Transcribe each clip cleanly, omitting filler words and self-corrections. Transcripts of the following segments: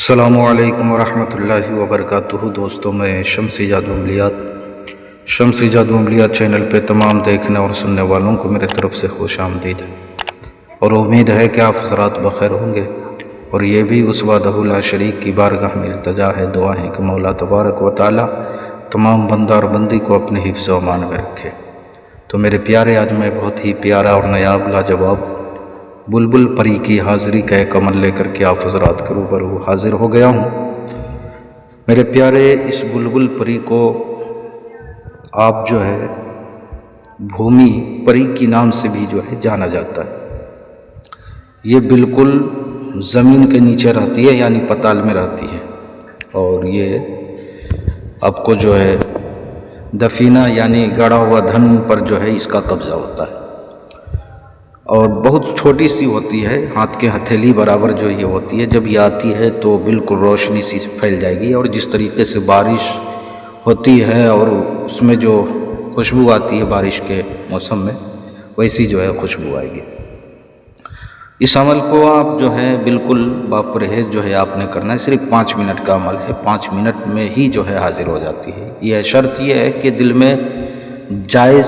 السلام علیکم ورحمۃ اللہ وبرکاتہ۔ دوستوں، میں شمس ایجاد و عملیات چینل پہ تمام دیکھنے اور سننے والوں کو میرے طرف سے خوش آمدید ہے، اور امید ہے کہ آپ حضرات بخیر ہوں گے۔ اور یہ بھی اس وحدہ لا شریک کی بارگاہ میں التجا ہے، دعا ہے کہ مولا تبارک و تعالی تمام بندہ اور بندی کو اپنے حفظ و امان میں رکھے۔ تو میرے پیارے، آج میں بہت ہی پیارا اور نایاب لاجواب بلبل پری کی حاضری کا ایک عمل لے کر کے آپ حضرات کے روبرو حاضر ہو گیا ہوں۔ میرے پیارے، اس بلبل پری کو آپ جو ہے بھومی پری کی نام سے بھی جو ہے جانا جاتا ہے۔ یہ بالکل زمین کے نیچے رہتی ہے، یعنی پتال میں رہتی ہے، اور یہ آپ کو جو ہے دفینہ یعنی گڑا ہوا دھن پر جو ہے اس کا قبضہ ہوتا ہے، اور بہت چھوٹی سی ہوتی ہے، ہاتھ کے ہتھیلی برابر جو یہ ہوتی ہے۔ جب یہ آتی ہے تو بالکل روشنی سی پھیل جائے گی، اور جس طریقے سے بارش ہوتی ہے اور اس میں جو خوشبو آتی ہے بارش کے موسم میں، ویسی جو ہے خوشبو آئے گی۔ اس عمل کو آپ جو ہے بالکل باپرہیز جو ہے آپ نے کرنا ہے۔ صرف 5 منٹ کا عمل ہے، 5 منٹ میں ہی جو ہے حاضر ہو جاتی ہے۔ یہ شرط یہ ہے کہ دل میں جائز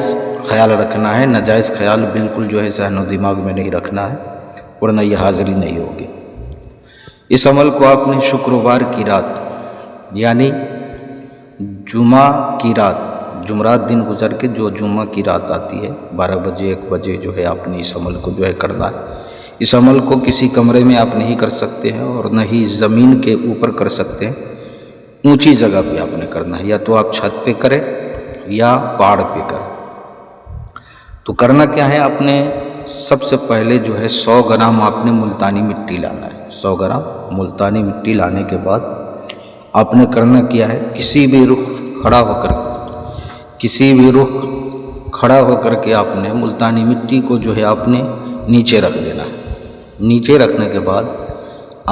خیال رکھنا ہے، ناجائز خیال بالکل جو ہے ذہن و دماغ میں نہیں رکھنا ہے، ورنہ یہ حاضری نہیں ہوگی۔ اس عمل کو آپ نے شکروار کی رات یعنی جمعہ کی رات، جمعرات دن گزر کے جو جمعہ کی رات آتی ہے 12 بجے 1 بجے جو ہے آپ نے اس عمل کو جو ہے کرنا ہے۔ اس عمل کو کسی کمرے میں آپ نہیں کر سکتے ہیں، اور نہ ہی زمین کے اوپر کر سکتے ہیں، اونچی جگہ پہ آپ نے کرنا ہے، یا تو آپ چھت پہ کریں یا پہاڑ پہ کریں۔ تو کرنا کیا ہے، آپ نے سب سے پہلے جو ہے 100 گرام آپ نے ملتانی مٹی لانا ہے۔ 100 گرام ملتانی مٹی لانے کے بعد آپ نے کرنا کیا ہے، کسی بھی رخ کھڑا ہو کر کے آپ نے ملتانی مٹی کو جو ہے آپ نے نیچے رکھ دینا ہے۔ نیچے رکھنے کے بعد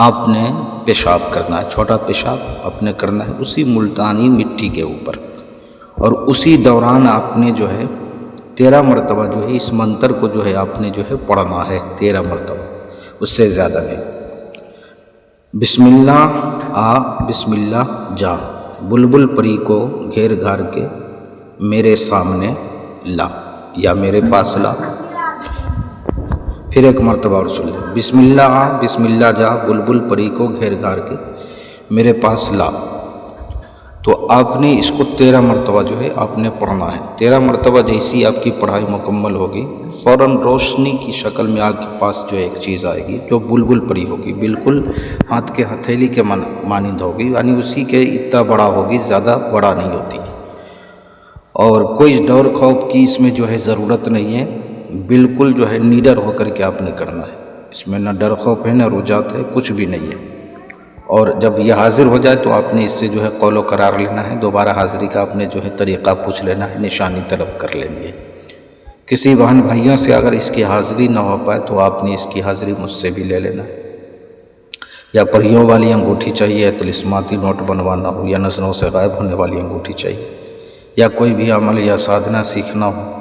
آپ نے پیشاب کرنا ہے، چھوٹا پیشاب آپ نے کرنا ہے اسی ملتانی مٹی کے اوپر، اور اسی دوران آپ نے جو ہے 13 مرتبہ جو ہے اس منتر کو جو ہے آپ نے جو ہے پڑھنا ہے، 13 مرتبہ، اس سے زیادہ نہیں۔ بسم اللہ آ بسم اللہ جا، بلبل پری کو گھیر گھار کے میرے سامنے لا یا میرے پاس لا۔ پھر ایک مرتبہ اور سن لیں، بسم اللہ آ بسم اللہ جا، بلبل پری کو گھیر گھار کے میرے پاس لا۔ تو آپ نے اس کو 13 مرتبہ جو ہے آپ نے پڑھنا ہے۔ 13 مرتبہ جیسی آپ کی پڑھائی مکمل ہوگی، فوراً روشنی کی شکل میں آپ کے پاس جو ایک چیز آئے گی جو بلبل پری ہوگی، بالکل ہاتھ کے ہتھیلی کے مانند ہوگی، یعنی اسی کے اتنا بڑا ہوگی، زیادہ بڑا نہیں ہوتی، اور کوئی ڈر خوف کی اس میں جو ہے ضرورت نہیں ہے، بالکل جو ہے نیڈر ہو کر کے آپ نے کرنا ہے۔ اس میں نہ ڈر خوف ہے نہ رجحان ہے، کچھ بھی نہیں ہے۔ اور جب یہ حاضر ہو جائے تو آپ نے اس سے جو ہے قول و قرار لینا ہے، دوبارہ حاضری کا آپ نے جو ہے طریقہ پوچھ لینا ہے، نشانی طلب کر لینی ہے۔ کسی بہن بھائیوں سے اگر اس کی حاضری نہ ہو پائے تو آپ نے اس کی حاضری مجھ سے بھی لے لینا ہے۔ یا پریوں والی انگوٹھی چاہیے، طلسماتی نوٹ بنوانا ہو، یا نظروں سے غائب ہونے والی انگوٹھی چاہیے، یا کوئی بھی عمل یا سادھنا سیکھنا ہو،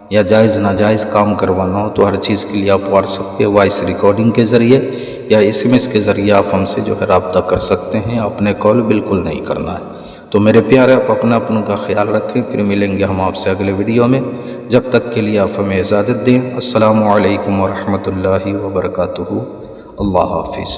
یا جائز ناجائز کام کروانا ہو، تو ہر چیز کے لیے آپ واٹس ایپ پہ وائس ریکارڈنگ کے ذریعے یا SMS کے ذریعے آپ ہم سے جو ہے رابطہ کر سکتے ہیں۔ اپنے کال بالکل نہیں کرنا ہے۔ تو میرے پیارے، آپ اپنا کا خیال رکھیں، پھر ملیں گے ہم آپ سے اگلے ویڈیو میں۔ جب تک کے لیے آپ ہمیں اجازت دیں۔ السلام علیکم ورحمۃ اللہ وبرکاتہ۔ اللہ حافظ۔